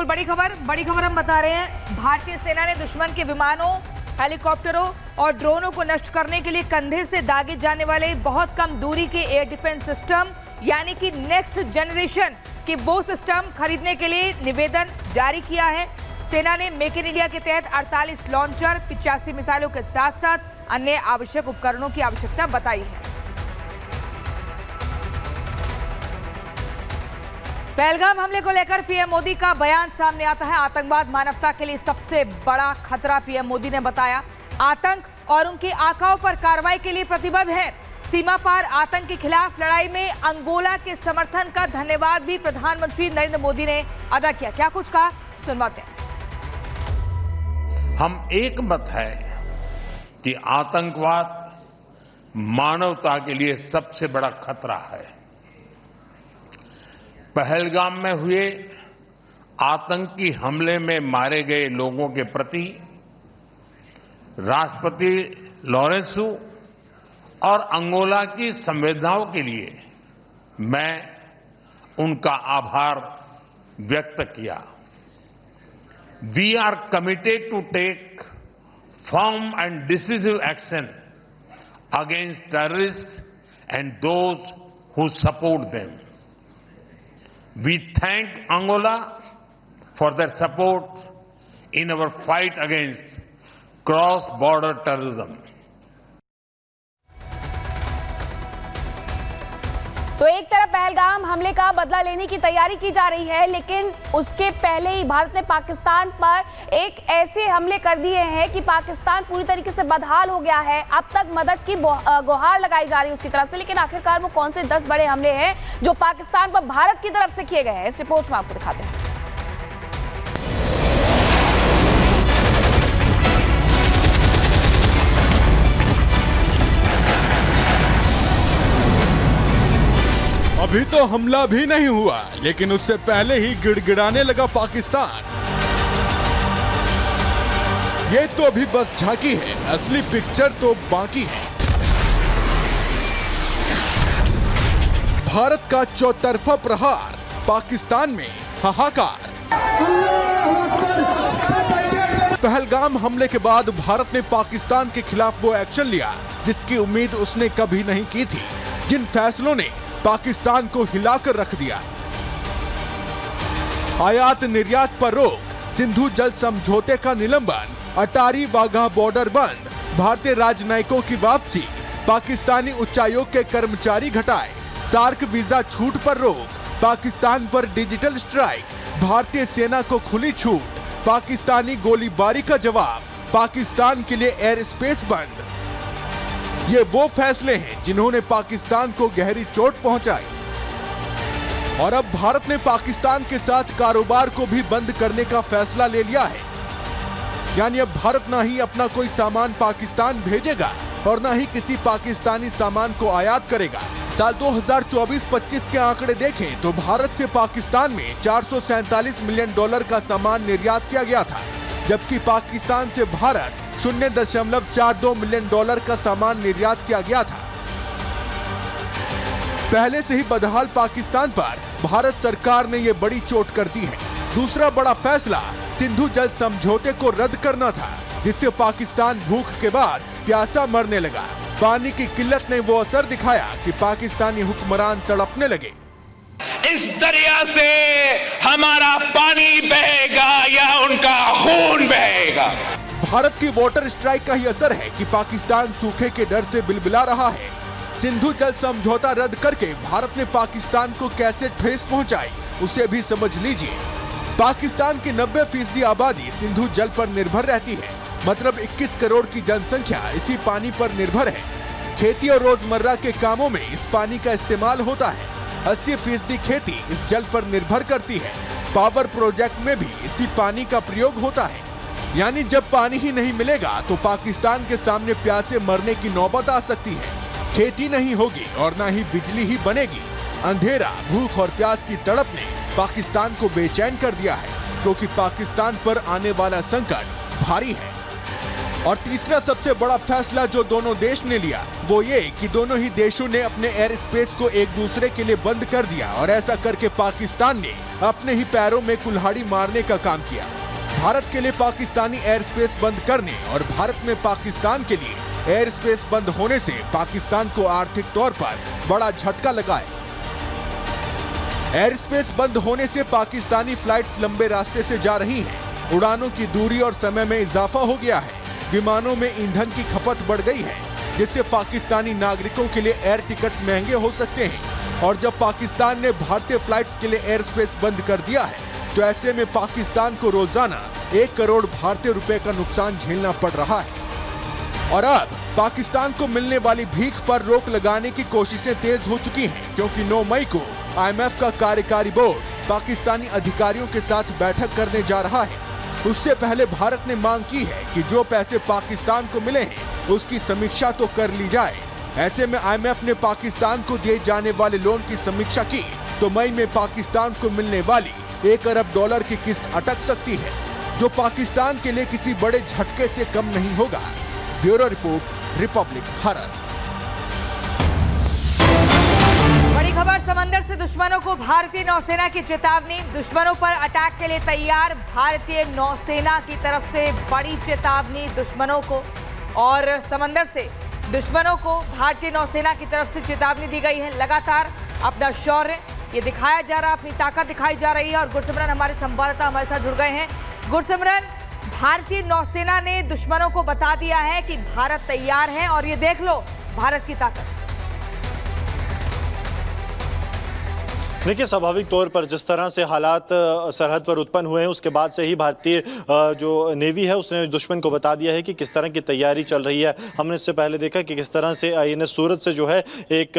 बड़ी खबर हम बता रहे हैं। भारतीय सेना ने दुश्मन के विमानों, हेलीकॉप्टरों और ड्रोनों को नष्ट करने के लिए कंधे से दागे जाने वाले बहुत कम दूरी के एयर डिफेंस सिस्टम यानी कि नेक्स्ट जनरेशन के वो सिस्टम खरीदने के लिए निवेदन जारी किया है। सेना ने मेक इन इंडिया के तहत 48 लॉन्चर, 85 मिसाइलों के साथ साथ अन्य आवश्यक उपकरणों की आवश्यकता बताई है। पहलगाम हमले को लेकर पीएम मोदी का बयान सामने आता है। आतंकवाद मानवता के लिए सबसे बड़ा खतरा, पीएम मोदी ने बताया। आतंक और उनके आकाओं पर कार्रवाई के लिए प्रतिबद्ध है। सीमा पार आतंक के खिलाफ लड़ाई में अंगोला के समर्थन का धन्यवाद भी प्रधानमंत्री नरेंद्र मोदी ने अदा किया। क्या कुछ कहा, सुनवाते हैं। हम एक मत है कि आतंकवाद मानवता के लिए सबसे बड़ा खतरा है। पहलगाम में हुए आतंकी हमले में मारे गए लोगों के प्रति राष्ट्रपति लॉरेंसो और अंगोला की संवेदनाओं के लिए मैं उनका आभार व्यक्त किया। We are committed to take firm and decisive action against terrorist and those who support them. We thank Angola for their support in our fight against cross-border terrorism. तो एक तरफ पहलगाम हमले का बदला लेने की तैयारी की जा रही है, लेकिन उसके पहले ही भारत ने पाकिस्तान पर एक ऐसे हमले कर दिए हैं कि पाकिस्तान पूरी तरीके से बदहाल हो गया है। अब तक मदद की गुहार लगाई जा रही है उसकी तरफ से, लेकिन आखिरकार वो कौन से 10 बड़े हमले हैं जो पाकिस्तान पर भारत की तरफ से किए गए हैं, इस रिपोर्ट में आपको दिखाते हैं। अभी तो हमला भी नहीं हुआ, लेकिन उससे पहले ही गिड़गिड़ाने लगा पाकिस्तान। ये तो अभी बस झांकी है, असली पिक्चर तो बाकी है। भारत का चौतरफा प्रहार, पाकिस्तान में हाहाकार। पहलगाम हमले के बाद भारत ने पाकिस्तान के खिलाफ वो एक्शन लिया जिसकी उम्मीद उसने कभी नहीं की थी, जिन फैसलों ने पाकिस्तान को हिलाकर रख दिया। आयात निर्यात पर रोक, सिंधु जल समझौते का निलंबन, अटारी वाघा बॉर्डर बंद, भारतीय राजनयिकों की वापसी, पाकिस्तानी उच्चायोग के कर्मचारी घटाए, सार्क वीजा छूट पर रोक, पाकिस्तान पर डिजिटल स्ट्राइक, भारतीय सेना को खुली छूट, पाकिस्तानी गोलीबारी का जवाब, पाकिस्तान के लिए एयर स्पेस बंद। ये वो फैसले हैं जिन्होंने पाकिस्तान को गहरी चोट पहुंचाई। और अब भारत ने पाकिस्तान के साथ कारोबार को भी बंद करने का फैसला ले लिया है। यानी अब भारत ना ही अपना कोई सामान पाकिस्तान भेजेगा और ना ही किसी पाकिस्तानी सामान को आयात करेगा। साल 2024-25 के आंकड़े देखें तो भारत से पाकिस्तान में $447 मिलियन का सामान निर्यात किया गया था, जबकि पाकिस्तान से भारत $0.42 मिलियन का सामान निर्यात किया गया था। पहले से ही बदहाल पाकिस्तान पर भारत सरकार ने ये बड़ी चोट कर दी है। दूसरा बड़ा फैसला सिंधु जल समझौते को रद्द करना था, जिससे पाकिस्तान भूख के बाद प्यासा मरने लगा। पानी की किल्लत ने वो असर दिखाया कि पाकिस्तानी हुक्मरान तड़पने लगे। इस दरिया से हमारा पानी बहेगा या उनका खून बहेगा। भारत की वाटर स्ट्राइक का ही असर है कि पाकिस्तान सूखे के डर से बिलबिला रहा है। सिंधु जल समझौता रद्द करके भारत ने पाकिस्तान को कैसे ठेस पहुंचाई, उसे भी समझ लीजिए। पाकिस्तान की 90% आबादी सिंधु जल पर निर्भर रहती है, मतलब 21 करोड़ की जनसंख्या इसी पानी पर निर्भर है। खेती और रोजमर्रा के कामों में इस पानी का इस्तेमाल होता है। 80% खेती इस जल पर निर्भर करती है। पावर प्रोजेक्ट में भी इसी पानी का प्रयोग होता है। यानी जब पानी ही नहीं मिलेगा तो पाकिस्तान के सामने प्यासे मरने की नौबत आ सकती है। खेती नहीं होगी और ना ही बिजली ही बनेगी। अंधेरा, भूख और प्यास की तड़प ने पाकिस्तान को बेचैन कर दिया है, क्योंकि पाकिस्तान पर आने वाला संकट भारी है। और तीसरा सबसे बड़ा फैसला जो दोनों देश ने लिया वो ये कि दोनों ही देशों ने अपने एयर स्पेस को एक दूसरे के लिए बंद कर दिया और ऐसा करके पाकिस्तान ने अपने ही पैरों में कुल्हाड़ी मारने का काम किया। भारत के लिए पाकिस्तानी एयर स्पेस बंद करने और भारत में पाकिस्तान के लिए एयर स्पेस बंद होने से पाकिस्तान को आर्थिक तौर पर बड़ा झटका लगा है। एयर स्पेस बंद होने से पाकिस्तानी फ्लाइट्स लंबे रास्ते से जा रही हैं। उड़ानों की दूरी और समय में इजाफा हो गया है। विमानों में ईंधन की खपत बढ़ गई है, जिससे पाकिस्तानी नागरिकों के लिए एयर टिकट महंगे हो सकते हैं। और जब पाकिस्तान ने भारतीय फ्लाइट्स के लिए एयर स्पेस बंद कर दिया है तो ऐसे में पाकिस्तान को रोजाना 1 करोड़ भारतीय रुपए का नुकसान झेलना पड़ रहा है। और अब पाकिस्तान को मिलने वाली भीख पर रोक लगाने की कोशिशें तेज हो चुकी हैं, क्योंकि 9 मई को IMF का कार्यकारी बोर्ड पाकिस्तानी अधिकारियों के साथ बैठक करने जा रहा है। उससे पहले भारत ने मांग की है कि जो पैसे पाकिस्तान को मिले हैं उसकी समीक्षा तो कर ली जाए। ऐसे में IMF ने पाकिस्तान को दिए जाने वाले लोन की समीक्षा की तो मई में पाकिस्तान को मिलने वाली $1 अरब की किस्त अटक सकती है, जो पाकिस्तान के लिए किसी बड़े झटके से कम नहीं होगा। Bureau report, Republic Bharat. बड़ी खबर समंदर से दुश्मनों को भारतीय नौसेना की चेतावनी। दुश्मनों पर अटैक के लिए तैयार भारतीय नौसेना की तरफ से बड़ी चेतावनी दुश्मनों को। और समंदर से दुश्मनों को भारतीय नौसेना की तरफ से चेतावनी दी गई है। लगातार अपना शौर्य ये दिखाया जा रहा, अपनी ताकत दिखाई जा रही है। और गुरसिमरन हमारे संवाददाता हमारे साथ जुड़ गए हैं। गुरसिमरन, भारतीय नौसेना ने दुश्मनों को बता दिया है कि भारत तैयार है और ये देख लो भारत की ताकत। देखिए, स्वाभाविक तौर पर जिस तरह से हालात सरहद पर उत्पन्न हुए हैं उसके बाद से ही भारतीय जो नेवी है उसने दुश्मन को बता दिया है कि किस तरह की तैयारी चल रही है। हमने इससे पहले देखा कि किस तरह से INS सूरत से जो है एक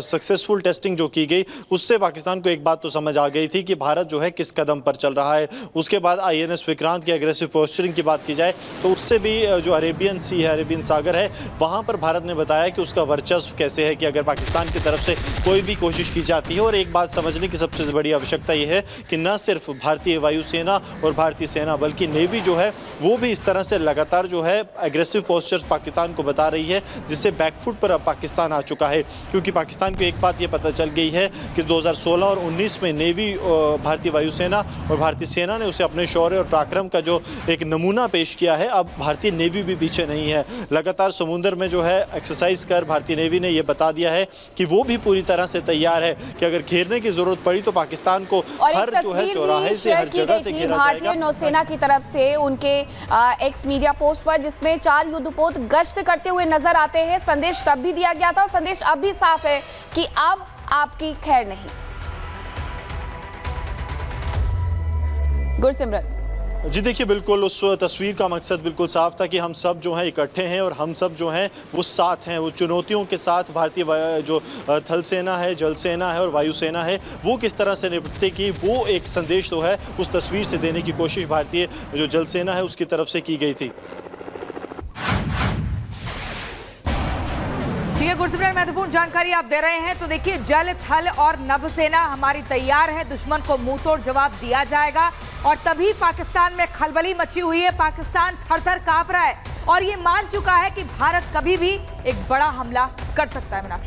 सक्सेसफुल टेस्टिंग जो की गई, उससे पाकिस्तान को एक बात तो समझ आ गई थी कि भारत जो है किस कदम पर चल रहा है। उसके बाद INS विक्रांत की एग्रेसिव पोस्चरिंग की बात की जाए तो उससे भी जो अरेबियन सी है, अरेबियन सागर है, वहाँ पर भारत ने बताया कि उसका वर्चस्व कैसे है कि अगर पाकिस्तान की तरफ से कोई भी कोशिश की जाती है। और एक बात समझने की सबसे बड़ी आवश्यकता यह है कि न सिर्फ भारतीय वायुसेना और भारतीय सेना बल्कि नेवी जो है वो भी इस तरह से लगातार जो है एग्रेसिव पोस्चर्स पाकिस्तान को बता रही है, जिससे बैकफुट पर अब पाकिस्तान आ चुका है। क्योंकि पाकिस्तान को एक बात ये पता चल गई है कि 2016 और 19 में नेवी, भारतीय वायुसेना और भारतीय सेना ने उसे अपने शौर्य और पराक्रम का जो एक नमूना पेश किया है। अब भारतीय नेवी भी पीछे नहीं है। लगातार समुद्र में जो है एक्सरसाइज कर भारतीय नेवी ने यह बता दिया है कि वो भी पूरी तरह से तैयार है कि अगर घेरने की जरूरत पड़ी तो पाकिस्तान को हर जो है चौराहे से, हर जगह से घेरा जाएगा। भारतीय नौसेना की तरफ से उनके एक्स मीडिया पोस्ट पर, जिसमें 4 युद्धपोत गश्त करते हुए नजर आते हैं। संदेश तब भी दिया गया था और संदेश अब भी साफ है कि अब आपकी खैर नहीं। गुरसिमरन जी देखिए, बिल्कुल उस तस्वीर का मकसद बिल्कुल साफ था कि हम सब जो हैं इकट्ठे हैं और हम सब जो हैं वो साथ हैं। वो चुनौतियों के साथ भारतीय जो थल सेना है, जल सेना है और वायुसेना है वो किस तरह से निपटते की वो एक संदेश जो है उस तस्वीर से देने की कोशिश भारतीय जो जल सेना है उसकी तरफ से की गई थी। ठीक है गुरसिमरन, महत्वपूर्ण जानकारी आप दे रहे हैं। तो देखिए, जल, थल और नभ सेना हमारी तैयार है। दुश्मन को मुंह तोड़ जवाब दिया जाएगा। और तभी पाकिस्तान में खलबली मची हुई है। पाकिस्तान थर-थर कांप रहा है और ये मान चुका है कि भारत कभी भी एक बड़ा हमला कर सकता है।